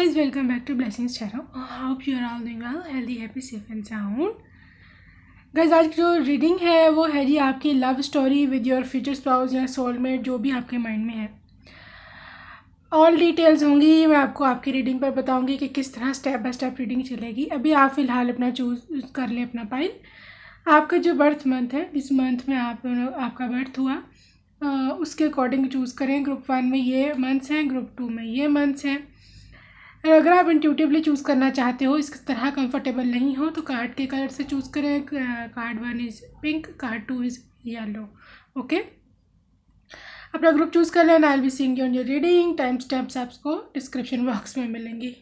guys, welcome back to Blessings channel. I hope you are all doing well, healthy, happy, safe and sound. Guys आज की जो reading है वो है जी आपकी love story with your future spouse या soulmate, जो भी आपके माइंड में है। ऑल डिटेल्स होंगी, मैं आपको आपकी रीडिंग पर बताऊंगी कि किस तरह स्टेप बाय स्टेप रीडिंग चलेगी। अभी आप फ़िलहाल अपना चूज़ कर लें अपना पाइल। आपका जो बर्थ मंथ है, जिस मंथ में आपका बर्थ हुआ उसके अकॉर्डिंग चूज़ करें। ग्रुप 1 में ये मंथ्स हैं, ग्रुप 2 में ये मंथ्स हैं। अगर आप इंट्यूटिवली चूज़ करना चाहते हो, इस तरह कंफर्टेबल नहीं हो, तो कार्ड के कलर से चूज़ करें। Card 1 is pink, card 2 is yellow. Okay, अपना ग्रुप चूज़ कर लेना। I will be seeing you on your reading. Time steps आपको डिस्क्रिप्शन बॉक्स में मिलेंगी।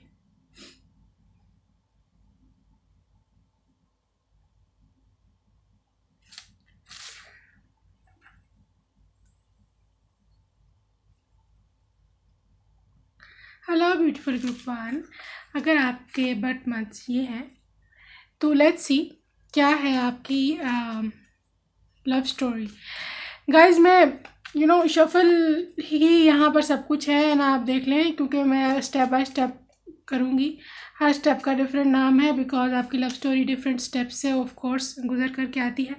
हेलो ब्यूटीफुल ग्रुप 1, अगर आपके बर्थ मंथ्स ये हैं तो लेट्स सी क्या है आपकी लव स्टोरी। गाइज मैं शफल ही यहाँ पर सब कुछ है ना, आप देख लें, क्योंकि मैं स्टेप बाय स्टेप करूँगी। हर स्टेप का डिफरेंट नाम है, बिकॉज आपकी लव स्टोरी डिफरेंट स्टेप्स से ऑफ कोर्स गुजर करके आती है।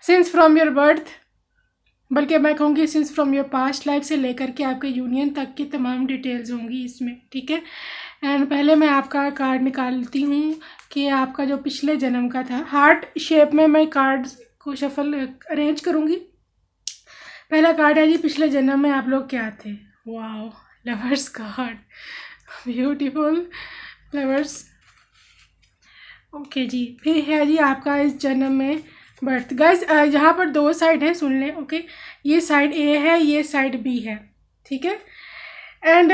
सिंस फ्रॉम योर बर्थ, बल्कि मैं कहूँगी since from your past life से लेकर के आपके यूनियन तक की तमाम डिटेल्स होंगी इसमें, ठीक है। एंड पहले मैं आपका कार्ड निकालती हूँ कि आपका जो पिछले जन्म का था। हार्ट शेप में मैं कार्ड को शफल अरेंज करूँगी। पहला कार्ड है जी, पिछले जन्म में आप लोग क्या थे। Wow, lovers card, beautiful lovers. Okay जी, फिर है जी आपका इस जन्म में बर्थ। गाइज यहाँ पर 2 साइड हैं, सुन लें। ओके, ये साइड ए है, ये साइड बी है, ठीक है। एंड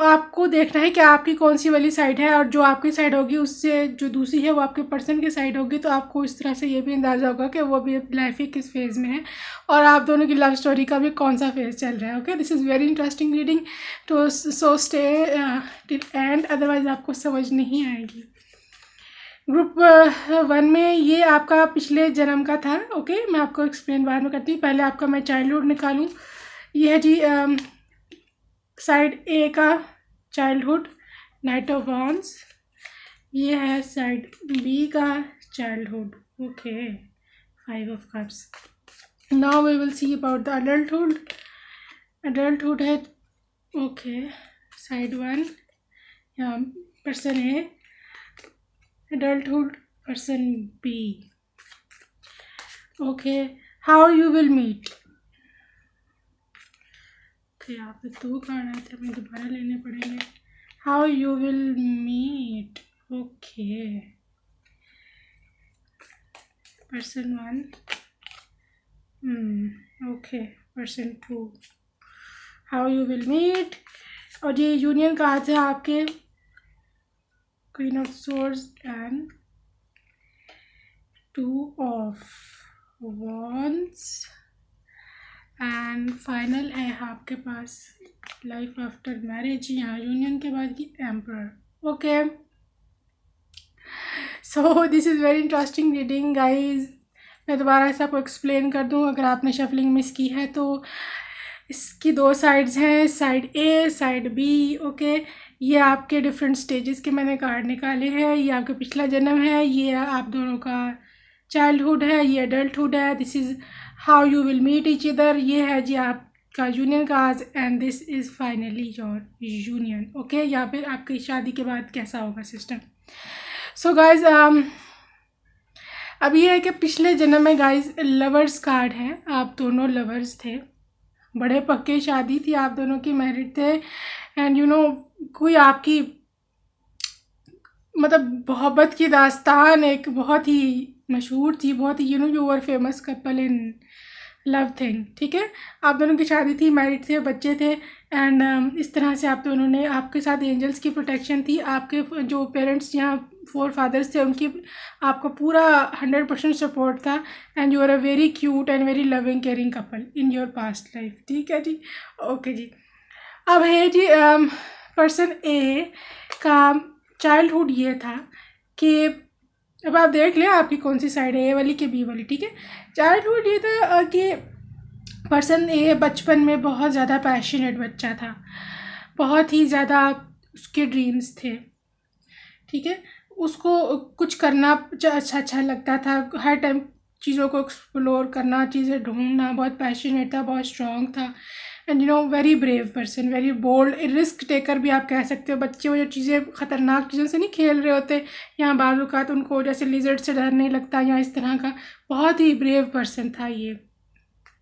आपको देखना है कि आपकी कौन सी वाली साइड है, और जो आपकी साइड होगी उससे जो दूसरी है वो आपके पर्सन की साइड होगी। तो आपको इस तरह से ये भी अंदाज़ा होगा कि वो भी लाइफ के किस फेज़ में है और आप दोनों की लव स्टोरी का भी कौन सा फेज़ चल रहा है। Okay, this is very interesting reading, तो so stay till end, otherwise आपको समझ नहीं आएगी। ग्रुप 1 में ये आपका पिछले जन्म का था। ओके, मैं आपको एक्सप्लेन बाद में करती हूँ। पहले आपका मैं चाइल्डहुड निकालूँ। ये है जी साइड ए का चाइल्डहुड, नाइट ऑफ वॉन्ड्स। ये है साइड बी का childhood. Okay, 5 of cups. Now we will see about the adulthood. Adulthood है ओके, साइड 1 या person A, adulthood person B. Okay, how you will meet. Okay, यहाँ पे 2 card आए थे, हमें दोबारा लेने पड़ेंगे। How you will meet. Okay, person 1. Okay, person 2. How you will meet. और ये यूनियन कार्ड है आपके Queen of Swords and 2 of Wands, and final है आपके पास लाइफ आफ्टर मैरिज, यहाँ यूनियन के बाद की emperor. Okay, so this is very interesting reading guys. मैं दोबारा से आपको एक्सप्लेन कर दूँ, अगर आपने शफलिंग मिस की है तो इसकी 2 साइड्स हैं, side A, side B. Okay, ये आपके डिफरेंट स्टेजेस के मैंने कार्ड निकाले हैं। ये आपका पिछला जन्म है, ये आप दोनों का चाइल्डहुड है, ये अडल्टहुड है। This is how you will meet each other. ये है जी आपका union card, and this is finally your union. Okay, यहाँ पे आपकी शादी के बाद कैसा होगा सिस्टम। सो गाइज अब ये है कि पिछले जन्म में गाइज लवर्स कार्ड है, आप दोनों लवर्स थे, बड़े पक्के शादी थी आप दोनों की, मैरिड थे। एंड कोई आपकी मतलब मोहब्बत की दास्तान एक बहुत ही मशहूर थी, बहुत ही you were famous couple in love thing, ठीक है। आप दोनों की शादी थी, मैरिड थे, बच्चे थे। एंड इस तरह से आप दोनों ने, आपके साथ एंजल्स की प्रोटेक्शन थी। आपके जो पेरेंट्स यहाँ 4 फादर्स थे, उनकी आपको पूरा 100% सपोर्ट था। And you are a very cute and very loving caring couple in your past life, ठीक है जी। ओके जी, अब है जी पर्सन ए का चाइल्डहुड ये था कि, अब आप देख लें आपकी कौन सी साइड है, ए वाली कि बी वाली, ठीक है। चाइल्डहुड ये था कि पर्सन ए बचपन में बहुत ज़्यादा पैशनेट बच्चा था, बहुत ही ज़्यादा उसके ड्रीम्स थे, ठीक है। उसको कुछ करना अच्छा लगता था, हर टाइम चीज़ों को एक्सप्लोर करना, चीज़ें ढूंढना, बहुत पैशनेट था, बहुत स्ट्रॉन्ग था। And very brave person, very bold, risk taker भी आप कह सकते हो। बच्चे वो जो चीज़ें ख़तरनाक चीज़ों से नहीं खेल रहे होते, यहाँ बाज़ औक़ात उनको जैसे लिजर्ड से डर नहीं लगता या इस तरह का, बहुत ही ब्रेव पर्सन था ये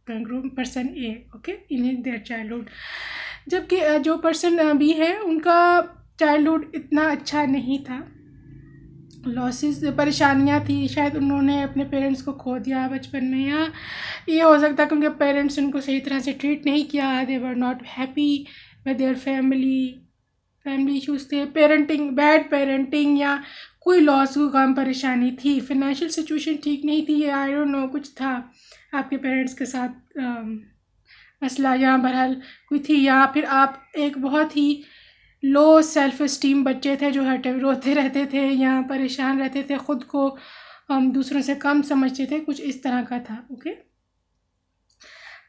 group person A, okay, in their childhood. जबकि जो पर्सन बी है, उनका चाइल्डहुड इतना अच्छा नहीं था, लॉसेस, परेशानियाँ थी, शायद उन्होंने अपने पेरेंट्स को खो दिया बचपन में, या ये हो सकता है कि उनके पेरेंट्स उनको सही तरह से ट्रीट नहीं किया, they were not happy with their family issues थे, बैड पेरेंटिंग, या कोई लॉस को कम परेशानी थी, फिनेंशियल सिचुएशन ठीक नहीं थी, आई डोंट नो, कुछ था आपके पेरेंट्स के साथ मसला, या बहरहाल कोई थी, या फिर आप एक बहुत ही लो सेल्फ इस्टीम बच्चे थे जो हर टाइम रोते रहते थे या परेशान रहते थे, ख़ुद को दूसरों से कम समझते थे, कुछ इस तरह का था, ओके।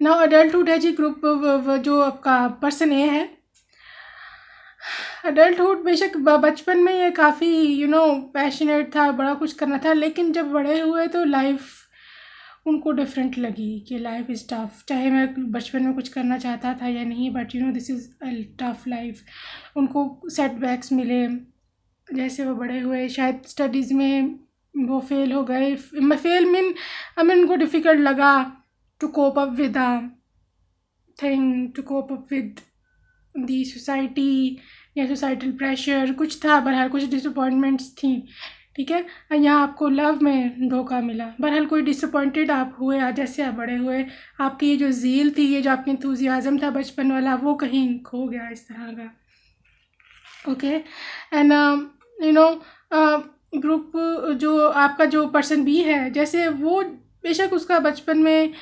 नाउ अडल्टहुड है जी, ग्रुप जो आपका पर्सन ए है। अडल्टहुड बेशक बचपन में ये काफ़ी पैशनेट था, बड़ा कुछ करना था, लेकिन जब बड़े हुए तो लाइफ उनको डिफरेंट लगी कि लाइफ इज़ टफ। चाहे मैं बचपन में कुछ करना चाहता था या नहीं, but this is a tough life. उनको सेटबैक्स मिले, जैसे वो बड़े हुए, शायद स्टडीज़ में वो फेल हो गए, उनको डिफ़िकल्ट लगा to cope up with the society या सोसाइटल प्रेशर, कुछ था, बहरहाल कुछ डिसअपॉइंटमेंट्स थी, ठीक है। यहाँ आपको लव में धोखा मिला, बहरहाल कोई डिसअपॉइंटेड आप हुए, जैसे आप बड़े हुए, आपकी ये जो ज़ील थी, ये जो आपकी इंथुजियाज़म था बचपन वाला, वो कहीं खो गया, इस तरह का, ओके। एंड ग्रुप जो आपका जो पर्सन बी है, जैसे वो बेशक उसका बचपन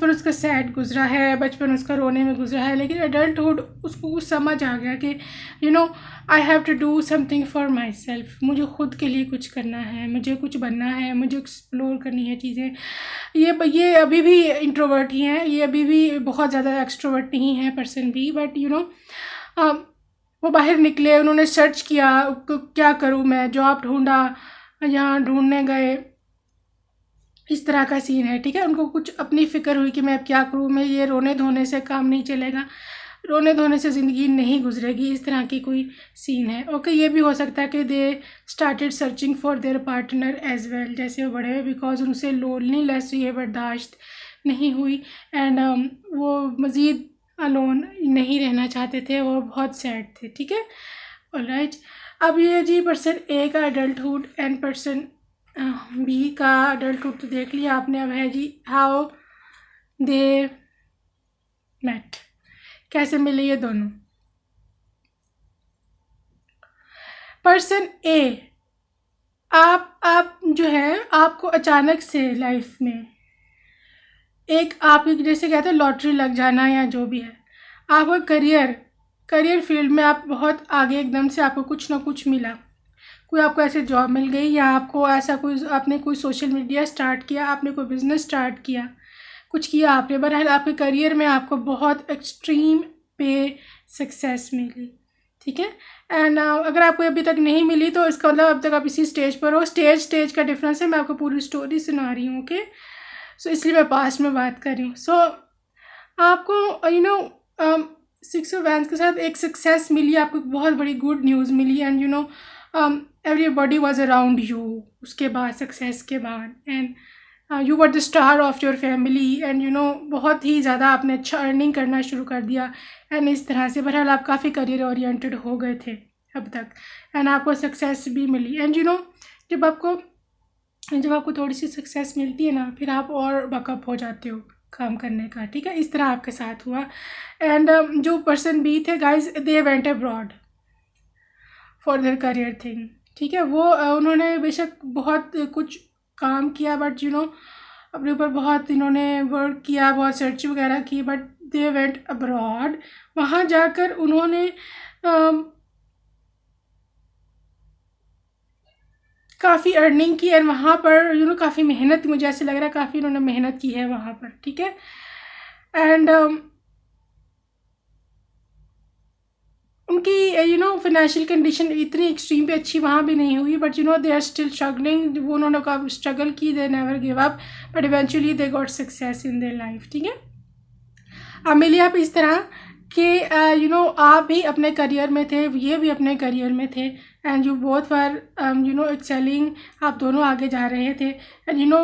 उसका सैड गुजरा है, बचपन उसका रोने में गुजरा है, लेकिन अडल्टहुड उसको कुछ समझ आ गया कि I have to do something for myself, मुझे ख़ुद के लिए कुछ करना है, मुझे कुछ बनना है, मुझे एक्सप्लोर करनी है चीज़ें। ये अभी भी इंट्रोवर्ट ही हैं, ये अभी भी बहुत ज़्यादा एक्सट्रोवर्ट नहीं है पर्सन भी, बट वो बाहर निकले, उन्होंने सर्च किया क्या करूँ मैं, जॉब ढूंढा, यहाँ ढूंढने गए, इस तरह का सीन है, ठीक है। उनको कुछ अपनी फ़िक्र हुई कि मैं अब क्या करूँ, मैं ये रोने धोने से काम नहीं चलेगा, रोने धोने से ज़िंदगी नहीं गुजरेगी, इस तरह की कोई सीन है, ओके। ये भी हो सकता है कि they started searching for their partner as well, जैसे वो बड़े हुए, बिकॉज उनसे लोनलीनेस ये बर्दाश्त नहीं हुई, एंड वो मज़ीद अलोन नहीं रहना चाहते थे, वो बहुत सैड थे, ठीक है, ऑलराइट। अब ये जी पर्सन ए का अडल्टहुड एंड पर्सन बी का अडल्टहुड तो देख लिया आपने। अब है जी हाउ दे मेट, कैसे मिले ये दोनों। पर्सन ए, आप जो है, आपको अचानक से लाइफ में एक आपकी जैसे कहते हैं लॉटरी लग जाना या जो भी है, आपका करियर फील्ड में आप बहुत आगे, एकदम से आपको कुछ ना कुछ मिला, कोई आपको ऐसे जॉब मिल गई, या आपको ऐसा आपने कोई सोशल मीडिया स्टार्ट किया, आपने कोई बिज़नेस स्टार्ट किया, कुछ किया आपने, बहरहाल आपके करियर में आपको बहुत एक्सट्रीम पे सक्सेस मिली, ठीक है। एंड अगर आपको अभी तक नहीं मिली तो इसका मतलब अब तक आप इसी स्टेज पर हो। स्टेज का डिफरेंस है, मैं आपको पूरी स्टोरी सुना रही हूँ, ओके। सो इसलिए मैं पास्ट में बात कर रही हूँ। सो आपको 6 ऑफ वैंड्स के साथ एक सक्सेस मिली, आपको बहुत बड़ी गुड न्यूज़ मिली, and everybody was around you उसके बाद, सक्सेस के बाद, and you were the star of your family, and बहुत ही ज़्यादा आपने अच्छा अर्निंग करना शुरू कर दिया, एंड इस तरह से बहरहाल आप काफ़ी करियर ओरिएंटेड हो गए थे अब तक, एंड आपको सक्सेस भी मिली, एंड जब आपको थोड़ी सी सक्सेस मिलती है ना, फिर आप और बकअप हो जाते हो काम करने का, ठीक है। इस तरह आपके साथ हुआ। एंड जो पर्सन बी थे guys, they went abroad for their career thing, ठीक है। वो उन्होंने बेशक बहुत कुछ काम किया, बट अपने ऊपर बहुत इन्होंने वर्क किया, बहुत सर्च वगैरह की, बट दे वेंट अब्रॉड। वहाँ जाकर उन्होंने काफ़ी अर्निंग की, और वहाँ पर काफ़ी मेहनत, मुझे ऐसे लग रहा है काफ़ी उन्होंने मेहनत की है वहाँ पर, ठीक है। एंड उनकी फाइनेंशियल कंडीशन इतनी एक्सट्रीम पे अच्छी वहाँ भी नहीं हुई, but they are still struggling. वो उन्होंने काफ़ी स्ट्रगल की, they never give up, but eventually they got success in their life. ठीक है, अब मिलिए आप इस तरह कि आप भी अपने करियर में थे, ये भी अपने करियर में थे, and you both were excelling, आप दोनों आगे जा रहे थे। एंड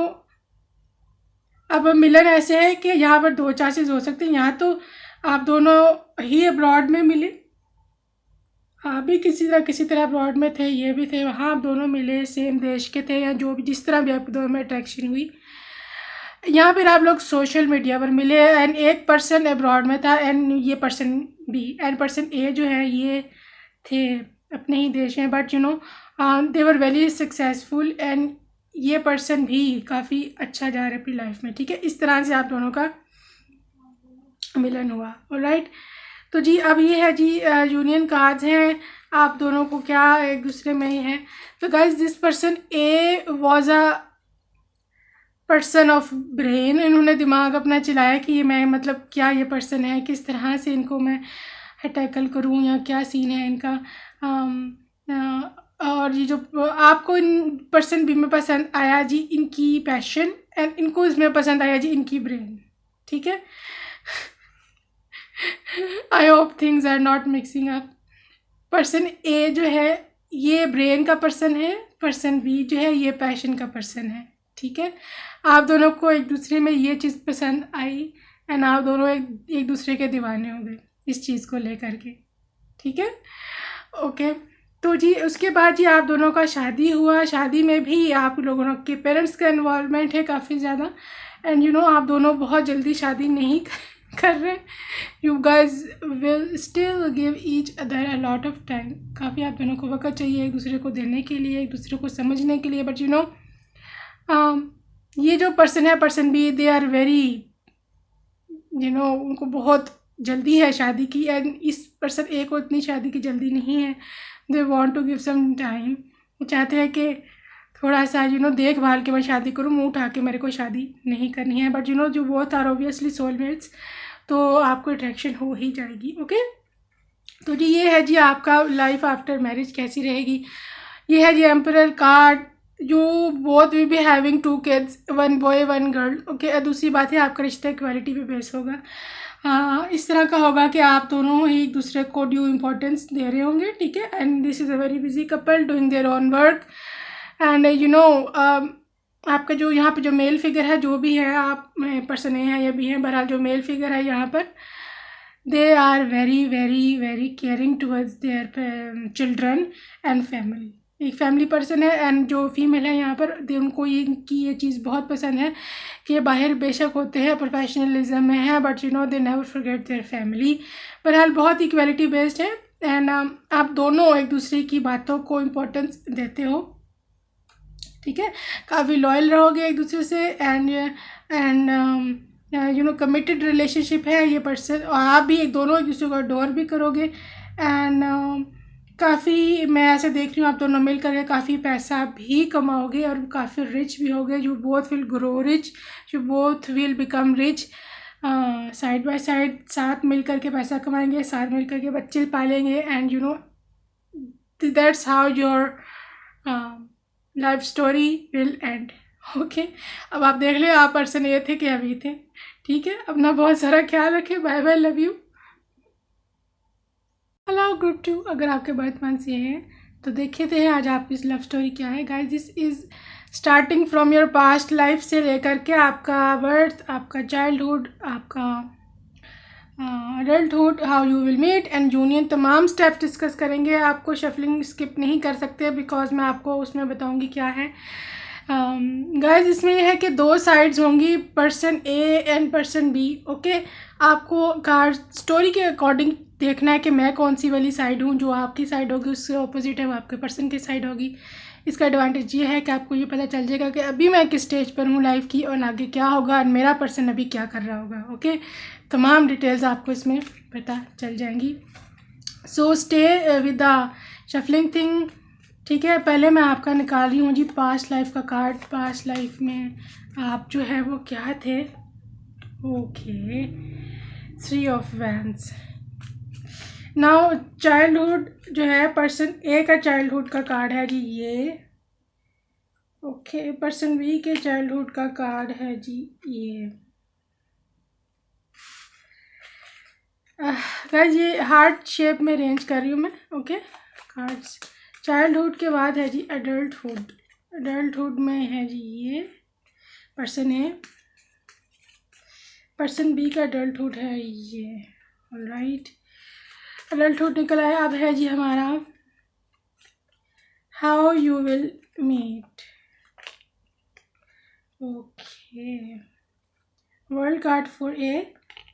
अब मिलन ऐसे है कि यहाँ पर दो चांसेस हो सकते हैं, यहाँ तो आप दोनों ही अब्रॉड में मिले, आप भी किसी तरह अब्रॉड में थे, ये भी थे, वहाँ आप दोनों मिले, सेम देश के थे, या जो भी जिस तरह भी आपके दोनों में अट्रैक्शन हुई। यहाँ पर आप लोग सोशल मीडिया पर मिले, एंड एक पर्सन अब्रॉड में था, एंड ये person B and person A जो है ये थे अपने ही देश में, but they were very successful, and ये पर्सन भी काफ़ी अच्छा जा रहा है अपनी लाइफ में। ठीक है, इस तरह से आप दोनों का मिलन हुआ। ऑलराइट, तो जी अब ये है जी यूनियन कार्ड्स हैं, आप दोनों को क्या एक दूसरे में ही है। तो guys this person A was a person of brain, इन्होंने दिमाग अपना चलाया कि ये मैं मतलब क्या ये पर्सन है, किस तरह से इनको मैं टैकल करूँ, या क्या सीन है इनका। और ये जो आपको इन पर्सन बी में पसंद आया जी इनकी पैशन, एंड इनको इसमें पसंद आया जी इनकी ब्रेन। ठीक है, I hope things are not mixing up. Person A जो है ये ब्रेन का पर्सन है, पर्सन बी जो है ये पैशन का पर्सन है। ठीक है, आप दोनों को एक दूसरे में ये चीज़ पसंद आई, एंड आप दोनों एक दूसरे के दीवाने हो गए इस चीज़ को लेकर के। ठीक है, ओके, तो जी उसके बाद जी आप दोनों का शादी हुआ। शादी में भी आप लोगों के पेरेंट्स का इन्वॉल्वमेंट है काफ़ी ज़्यादा, एंड आप दोनों बहुत जल्दी शादी नहीं कर रहे, you guys will still give each other a lot of time. काफ़ी आप दोनों को वक्त चाहिए एक दूसरे को देने के लिए, एक दूसरे को समझने के लिए, बट ये जो पर्सन है person B, they are very उनको बहुत जल्दी है शादी की, एंड इस पर्सन ए को इतनी शादी की जल्दी नहीं है। They want to give some time, वो चाहते हैं कि थोड़ा सा देखभाल के मैं शादी करूँ, मुँह उठा के मेरे को शादी नहीं करनी है, बट जो बोथ आर ऑब्वियसली सोलमेट्स, तो आपको अट्रैक्शन हो ही जाएगी। ओके, तो जी ये है जी आपका लाइफ आफ्टर मैरिज कैसी रहेगी। ये है जी एम्परर कार्ड, जो both will be having 2 kids, 1 boy 1 girl. Okay, दूसरी बात है आपका रिश्ता इक्वालिटी पे बेस होगा। इस तरह का होगा कि आप दोनों ही एक दूसरे को ड्यू इम्पोर्टेंस दे रहे होंगे। ठीक है, and this is a very busy couple doing their own work, and आपका जो यहाँ पे जो मेल फिगर है, जो भी है आप पर्सन ए है या बी है, बहरहाल जो मेल फिगर है यहाँ पर, they are very very very caring towards their children and family. एक फैमिली पर्सन है, एंड जो फीमेल है यहाँ पर उनको ये चीज़ बहुत पसंद है कि ये बाहर बेशक होते हैं प्रोफेशनलिज्म में है, but they never forget their family. बहरहाल बहुत इक्वालिटी बेस्ड है, एंड आप दोनों एक दूसरे की बातों को इम्पोर्टेंस देते हो। ठीक है, काफ़ी लॉयल रहोगे एक दूसरे से, एंड कमिटेड रिलेशनशिप है ये पर्सन, और आप भी दोनों एक दूसरे को अडोर भी करोगे, एंड काफ़ी मैं ऐसे देख रही हूँ आप दोनों मिल करके काफ़ी पैसा भी कमाओगे, और काफ़ी रिच भी होगे। You both will grow rich, you both will become rich, side by side साथ मिल करके पैसा कमाएंगे, साथ मिल करके बच्चे पालेंगे, and that's how your life story will and. Okay, अब आप देख ले आप पर्सन ये थे कि अभी थे। ठीक है, अपना बहुत सारा ख्याल रखें, बाय बाय, लव यू, अलाउ ग्रुप 2। अगर आपके बर्थ मंथ्स ये हैं तो देखे थे आज आपकी लव स्टोरी क्या है। Guys this is starting from your past life से लेकर के आपका बर्थ, आपका चाइल्डहुड, आपका adulthood, how you will meet and union, तमाम स्टेप्स डिस्कस करेंगे। आपको शफलिंग स्किप नहीं कर सकते, बिकॉज मैं आपको उसमें बताऊंगी क्या है। गाइस इसमें यह है कि 2 साइड्स होंगी, person A and person B. Okay, आपको कार्ड स्टोरी के अकॉर्डिंग देखना है कि मैं कौन सी वाली साइड हूँ, जो आपकी साइड होगी उससे ऑपोजिट है वो आपके पर्सन की साइड होगी। इसका एडवांटेज ये है कि आपको ये पता चल जाएगा कि अभी मैं किस स्टेज पर हूँ लाइफ की, और आगे क्या होगा, और मेरा पर्सन अभी क्या कर रहा होगा। ओके, तमाम डिटेल्स आपको इसमें पता चल जाएंगी। So stay with the shuffling thing. ठीक है, पहले मैं आपका निकाल रही हूँ जी पास्ट लाइफ का कार्ड। पास्ट लाइफ में आप जो है वो क्या थे। Okay, 3 of wands. Now childhood जो है, पर्सन ए का चाइल्डहुड का कार्ड है जी ये, ओके। पर्सन बी के चाइल्डहुड का कार्ड है जी ये। गाइस ये हार्ट शेप में अरेंज कर रही हूँ मैं, ओके। कार्ड्स चाइल्डहुड के बाद है जी एडल्टहुड। एडल्टहुड में है जी ये पर्सन है, पर्सन बी का एडल्टहुड है ये, ऑलराइट। एडल्टहुड निकल आया। अब है जी हमारा how you will meet, okay. World card for a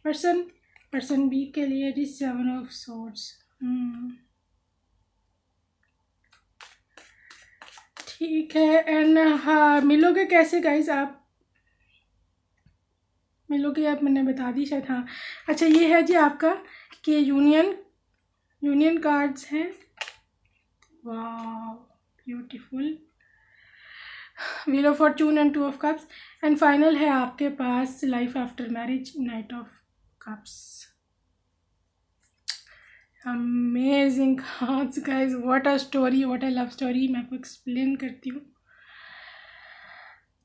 person, person B के लिए जी 7 ऑफ सोर्ड्स। ठीक है। एंड हाँ, मिलोगे कैसे गाइस आप? मिलोगे आप, मैंने बता दी शायद, हाँ। अच्छा ये है जी आपका कि यूनियन कार्ड्स हैं, वाह beautiful. Wheel of fortune and 2 of cups. And final है आपके पास life after marriage, knight of cups. Amazing cards guys, what a story, what a love story. मैं आपको एक्सप्लेन करती हूँ।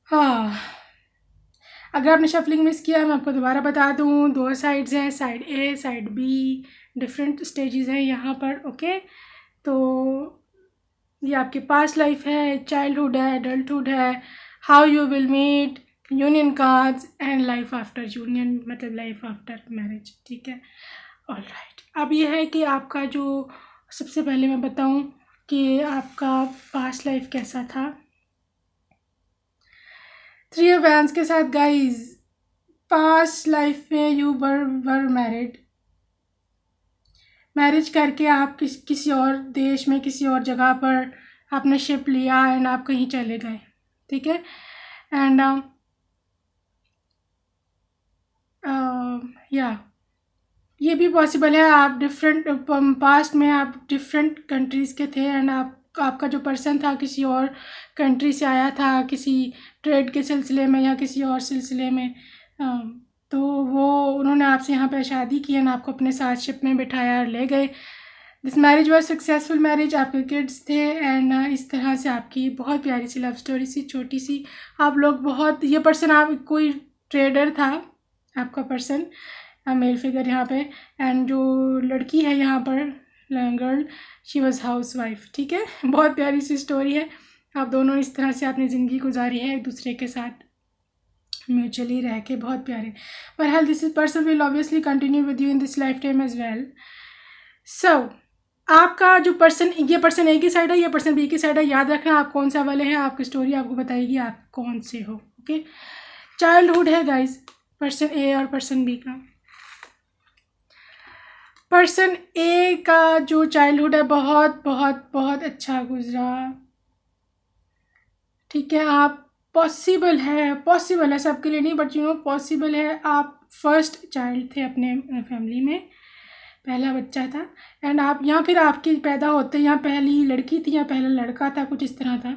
हाँ, अगर आपने शफलिंग मिस किया मैं आपको दोबारा बता दूँ, 2 साइड्स हैं, side A side B, different stages हैं यहाँ पर, ओके। तो ये आपकी पास्ट लाइफ है, चाइल्डहुड है, एडल्टहुड है, how you will meet, union cards and life after union, मतलब लाइफ आफ्टर मैरिज, ठीक है। ऑलराइट, अब ये है कि आपका जो, सबसे पहले मैं बताऊं कि आपका पास्ट लाइफ कैसा था। 3 ऑफ वैंड्स के साथ गाइज, पास्ट लाइफ में यू वर मैरिड, मैरिज करके आप किसी और देश में, किसी और जगह पर आपने शिप लिया एंड आप कहीं चले गए, ठीक है। एंड या ये भी पॉसिबल है, आप डिफरेंट पास्ट में आप डिफरेंट कंट्रीज़ के थे एंड आपका जो पर्सन था किसी और कंट्री से आया था, किसी ट्रेड के सिलसिले में या किसी और सिलसिले में। तो वो उन्होंने आपसे यहाँ पे शादी की एंड आपको अपने साथ शिप में बिठाया और ले गए। This marriage was successful marriage, आपके किड्स थे एंड इस तरह से आपकी बहुत प्यारी सी लव स्टोरी सी, छोटी सी। आप लोग बहुत, ये पर्सन आप कोई ट्रेडर था आपका पर्सन, मेल फिगर यहाँ पे, एंड जो लड़की है यहाँ पर girl, she was house wife, ठीक है। बहुत प्यारी सी स्टोरी है। आप दोनों इस तरह से अपनी ज़िंदगी गुजारी है एक दूसरे के साथ म्यूचुअली रह के, बहुत प्यारे। बहरहाल this is person will obviously continue with you in this life time as well. So आपका जो पर्सन, ये पर्सन ए की साइड है, ये पर्सन बी की साइड है, याद रखना आप कौन सा वाले हैं, आपकी स्टोरी आपको बताएगी आप कौन से हो, ओके। चाइल्डहुड है गाइज पर्सन ए और पर्सन बी का। पर्सन ए का जो चाइल्डहुड है बहुत बहुत बहुत अच्छा गुजरा, ठीक है। आप पॉसिबल है सबके लिए नहीं, बट यू नो पॉसिबल है, आप फर्स्ट चाइल्ड थे अपने फैमिली में, पहला बच्चा था एंड आप यहाँ, फिर आपके पैदा होते यहाँ पहली लड़की थी या पहला लड़का था, कुछ इस तरह था।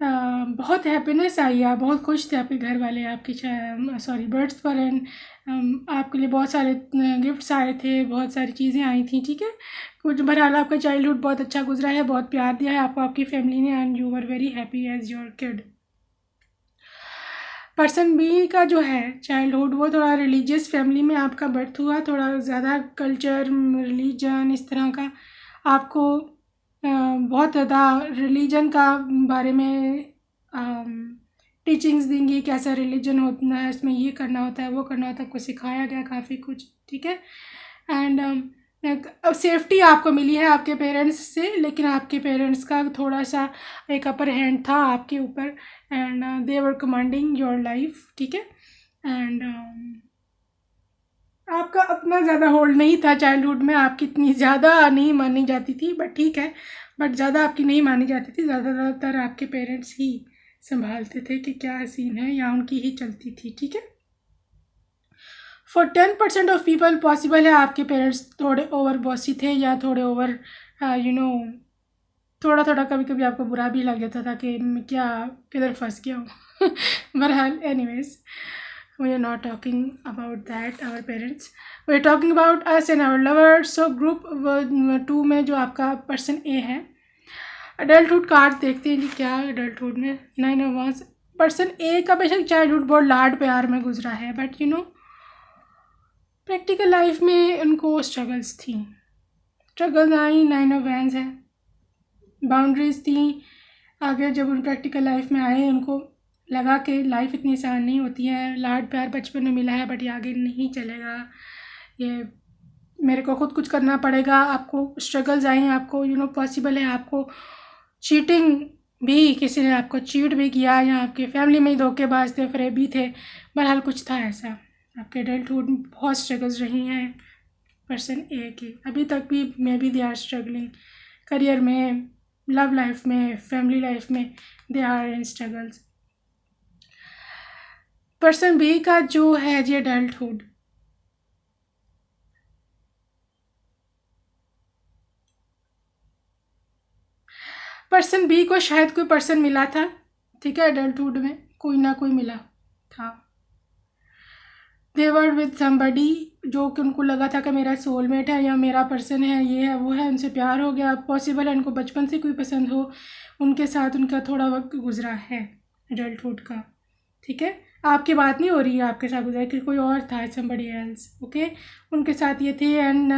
बहुत हैप्पीनेस आई, आप बहुत खुश थे, आपके घर वाले आपकी सॉरी बर्थ्स पर, एंड आपके लिए बहुत सारे गिफ्ट्स आए थे, बहुत सारी चीज़ें आई थी, ठीक है। कुछ बहरहाल आपका चाइल्डहुड बहुत अच्छा गुजरा है, बहुत प्यार दिया है आपको आपकी फैमिली ने and you were very happy as your kid. Person B का जो है चाइल्डहुड, वो थोड़ा रिलीजियस फैमिली में आपका बर्थ हुआ, थोड़ा ज़्यादा कल्चर रिलीजन इस तरह का, आपको बहुत ज़्यादा रिलीजन का बारे में टीचिंग्स देंगी, कैसा रिलीजन होता है, इसमें ये करना होता है, वो करना होता है, आपको सिखाया गया काफ़ी कुछ, ठीक है। एंड अब सेफ्टी आपको मिली है आपके पेरेंट्स से, लेकिन आपके पेरेंट्स का थोड़ा सा एक अपर हैंड था आपके ऊपर and they were commanding your life, ठीक है। एंड आपका अपना ज़्यादा होल्ड नहीं था चाइल्डहुड में, आपकी इतनी ज़्यादा नहीं मानी जाती थी, बट ठीक है, बट ज़्यादा आपकी नहीं मानी जाती थी, ज़्यादातर आपके पेरेंट्स ही संभालते थे कि क्या सीन है, या उनकी ही चलती थी, ठीक है। फॉर 10% ऑफ पीपल पॉसिबल है आपके पेरेंट्स थोड़े ओवर बॉसी थे या थोड़े ओवर यू नो, थोड़ा थोड़ा कभी कभी आपको बुरा भी लग जाता था कि मैं क्या किधर फंस गया हूँ। बहरहाल anyways, we are not talking about that our parents, we are talking about us and our lovers. So group 2 में जो आपका पर्सन ए है, अडल्टहुड कार्ड देखते हैं कि क्या अडल्टहुड में 9 of Wands। पर्सन ए का बेशक चाइल्डहुड बहुत लाड प्यार में गुजरा है, but you no practical life में उनको स्ट्रगल्स थी, स्ट्रगल्स आई। 9 of Wands है, बाउंड्रीज थी। आगे जब उन प्रैक्टिकल लाइफ में आए उनको लगा कि लाइफ इतनी आसान नहीं होती है, लाड प्यार बचपन में मिला है बट ये आगे नहीं चलेगा, ये मेरे को खुद कुछ करना पड़ेगा। आपको स्ट्रगल्स आई हैं, आपको यू नो पॉसिबल है आपको चीटिंग भी, किसी ने आपको चीट भी किया या आपके फैमिली में ही धोखेबाज थे, फरेबी थे, बहरहाल कुछ था ऐसा। आपके एडल्टहुड में बहुत स्ट्रगल्स रही हैं पर्सन ए की, अभी तक भी maybe they are struggling, career में, लव लाइफ में, फैमिली लाइफ में they are in struggles. Person B का जो है जी एडल्टहुड, पर्सन बी को शायद कोई पर्सन मिला था, ठीक है, एडल्टहुड में कोई ना कोई मिला था। दे वर विद समबडी जो कि उनको लगा था कि मेरा सोलमेट है या मेरा पर्सन है, ये है वो है, उनसे प्यार हो गया। पॉसिबल है उनको बचपन से कोई पसंद हो, उनके साथ उनका थोड़ा वक्त गुजरा है एडल्टहुड का, ठीक है। आपकी बात नहीं हो रही है, आपके साथ गुजरा कि कोई और था, समबडी एल्स, ओके, उनके साथ ये थे। एंड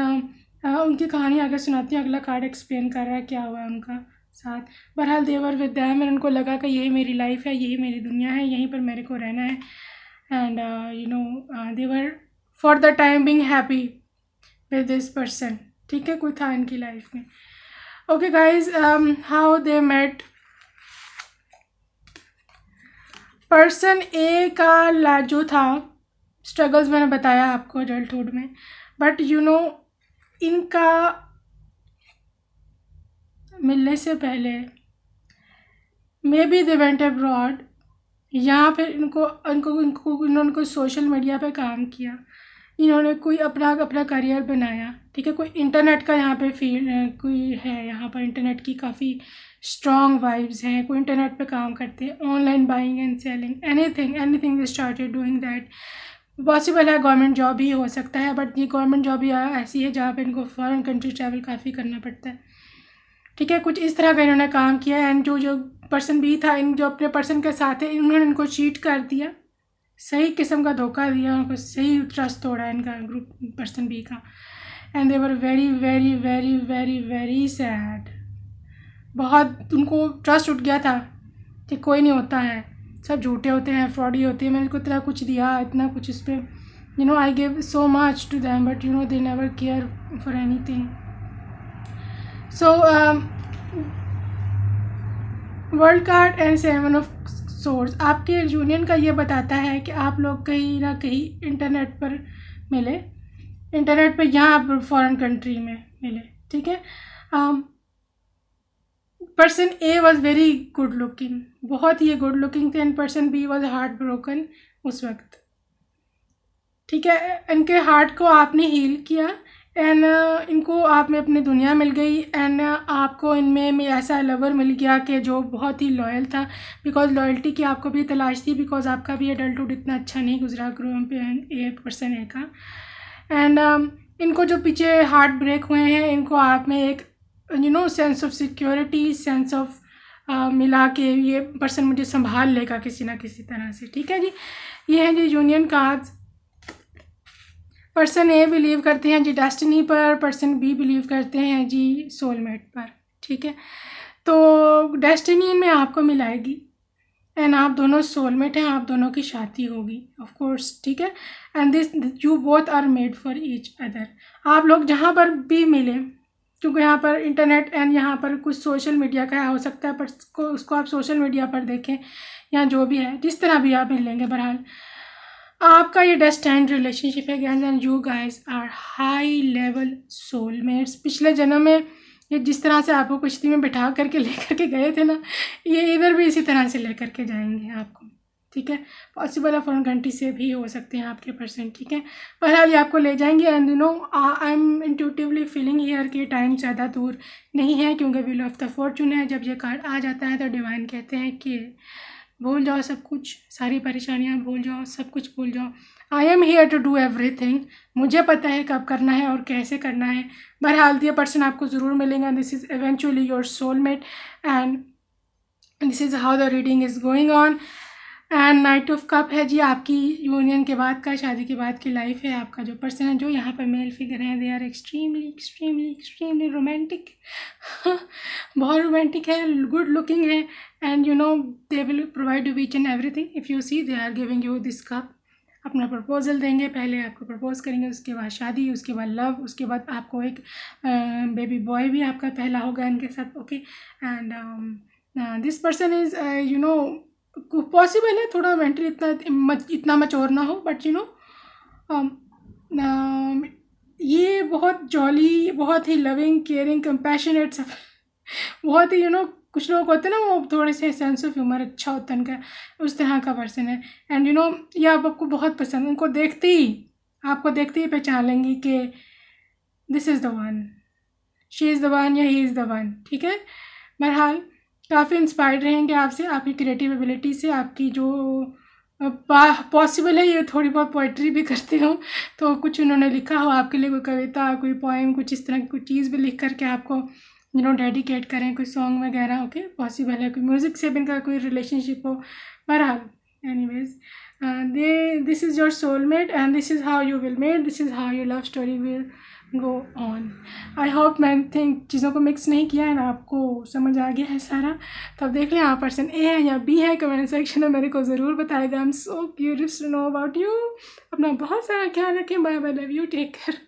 उनकी कहानी आगे सुनाती हूँ, अगला कार्ड एक्सप्लेन कर रहा है क्या हुआ है उनका साथ। बहरहाल देवर विद दैम, और उनको लगा कि यही मेरी लाइफ है, यही मेरी दुनिया है, यहीं पर मेरे को रहना है। And you know they were for the time being happy with this person, ठीक है, कोई था इनकी लाइफ में। Okay guys, how they met. Person A का जो था स्ट्रगल्स मैंने बताया आपको एडल्टहुड में, बट यू नो इनका मिलने से पहले may be they went abroad, यहाँ पे इन्होंने सोशल मीडिया पे काम किया, इन्होंने कोई अपना करियर बनाया, ठीक है। कोई इंटरनेट का यहाँ पे फील्ड कोई है, यहाँ पर इंटरनेट की काफ़ी स्ट्रॉन्ग वाइब्स हैं, कोई इंटरनेट पे काम करते हैं, online buying and selling, anything they started doing that. Possible है गवर्नमेंट जॉब ही हो सकता है, बट ये गवर्नमेंट जॉब ही ऐसी है जहाँ पे इनको फॉरेन कंट्री ट्रैवल काफ़ी करना पड़ता है, ठीक है। कुछ इस तरह का इन्होंने काम किया। एंड जो पर्सन बी था, इन जो अपने पर्सन के साथ है, इन्होंने इनको चीट कर दिया, सही किस्म का धोखा दिया, उनको सही ट्रस्ट तोड़ा इनका ग्रुप पर्सन बी का। And they were very very very very very sad, बहुत उनको ट्रस्ट उठ गया था कि कोई नहीं होता है, सब झूठे होते हैं, फ्रॉडी होते हैं, मैंने इनको इतना कुछ दिया, इतना कुछ इस पर, you know I give so much to them, but you know they never care for anything. So world card and 7 of swords आपके यूनियन का ये बताता है कि आप लोग कहीं ना कहीं इंटरनेट पर मिले, इंटरनेट पर यहाँ फॉरेन कंट्री में मिले, ठीक है। Person A was very good looking, बहुत ही गुड लुकिंग थे, and person B was heart broken उस वक्त, ठीक है। इनके हार्ट को आपने हील किया, एंड इनको आप में अपनी दुनिया मिल गई, एंड आपको इनमें ऐसा लवर मिल गया कि जो बहुत ही लॉयल था, बिकॉज लॉयल्टी की आपको भी तलाश थी, बिकॉज आपका भी एडल्टहुड इतना अच्छा नहीं गुजरा ग्रुप पे पर्सन ए का। एंड इनको जो पीछे हार्ट ब्रेक हुए हैं, इनको आप में एक you know sense of security, sense of मिला के ये पर्सन मुझे संभाल लेगा किसी ना किसी तरह से, ठीक है जी। ये हैं जी यूनियन कार्ड्स। पर्सन ए बिलीव करते हैं जी डेस्टिनी पर, पर्सन बी बिलीव करते हैं जी सोलमेट पर, ठीक है। तो डेस्टिनी में आपको मिलाएगी, एंड आप दोनों सोलमेट हैं, आप दोनों की शादी होगी ऑफ कोर्स, ठीक है। And this you both are made for each other. आप लोग जहाँ पर भी मिले, क्योंकि यहाँ पर इंटरनेट एंड यहाँ पर कुछ सोशल मीडिया का हो सकता है, पर उसको आप सोशल मीडिया पर देखें या जो भी है, जिस तरह भी आप मिलेंगे, बहरहाल आपका ये डेस्टाइन्ड रिलेशनशिप है guys, and you guys are high level soulmates. पिछले जन्म में ये जिस तरह से आपको कुश्ती में बिठा करके लेकर के गए थे ना, ये इधर भी इसी तरह से लेकर के जाएंगे आपको, ठीक है। पॉसिबल है फॉरेन कंट्री से भी हो सकते हैं आपके पर्सन, ठीक है। बहरहाल ये आपको ले जाएंगे, and you know I am intuitively feeling here कि टाइम ज़्यादा दूर नहीं है, क्योंकि व्हील ऑफ द फॉर्चून है। जब ये कार्ड आ जाता है तो डिवाइन कहते हैं कि भूल जाओ सब कुछ, सारी परेशानियाँ भूल जाओ, सब कुछ भूल जाओ। I am here to do everything, मुझे पता है कब करना है और कैसे करना है। बहरहाल ये पर्सन आपको ज़रूर मिलेगा, this is eventually your soulmate and this is how the reading is going on. And night of cup है जी, आपकी यूनियन के बाद का, शादी के बाद की लाइफ है। आपका जो पर्सन है, जो यहाँ पर मेल फिगर है, they are extremely extremely extremely romantic बहुत रोमांटिक है, गुड लुकिंग है, and you know they will provide you each and everything. If you see they are giving you this cup, अपना proposal देंगे, पहले आपको propose करेंगे, उसके बाद शादी, उसके बाद लव, उसके बाद आपको एक बेबी बॉय भी आपका पहला होगा इनके साथ। Okay, and this person is you know possible है थोड़ा मेंटली इतना मच्योर ना हो, बट यू नो ये बहुत जॉली, बहुत ही लविंग, केयरिंग, कंपैशनेट सब बहुत ही यू नो कुछ लोग होते हैं ना, वो थोड़े से सेंस ऑफ ह्यूमर अच्छा होता है उनका, उस तरह का पर्सन है। एंड यू नो ये आपको बहुत पसंद, उनको देखते ही, आपको देखते ही पहचान लेंगी कि this is the one, she is the one या ही इज़ द वन। ठीक है, बहरहाल काफ़ी इंस्पायर्ड रहेंगे आपसे, आपकी क्रिएटिव एबिलिटी से, आपकी जो पॉसिबल है ये थोड़ी बहुत पोइट्री भी करते हो, तो कुछ उन्होंने लिखा हो आपके लिए, कोई कविता, कोई पोएम, कुछ इस तरह की कोई चीज़ भी लिख करके आपको यू नो डेडिकेट करें, कोई सॉन्ग वगैरह। ओके, पॉसिबल है, कोई म्यूज़िक से भी इनका कोई रिलेशनशिप हो। बहरहाल anyways, this is your soulmate and this is how you will met, this is how your love story will go on. I hope मैं थिंक चीज़ों को मिक्स नहीं किया है ना, आपको समझ आ गया है सारा। तो अब देख लें आप पर्सन ए है या बी है, कमेंट सेक्शन में मेरे को ज़रूर बताएगा। I am so curious to know about you. अपना बहुत सारा ख्याल रखें, bye bye, love you, take care.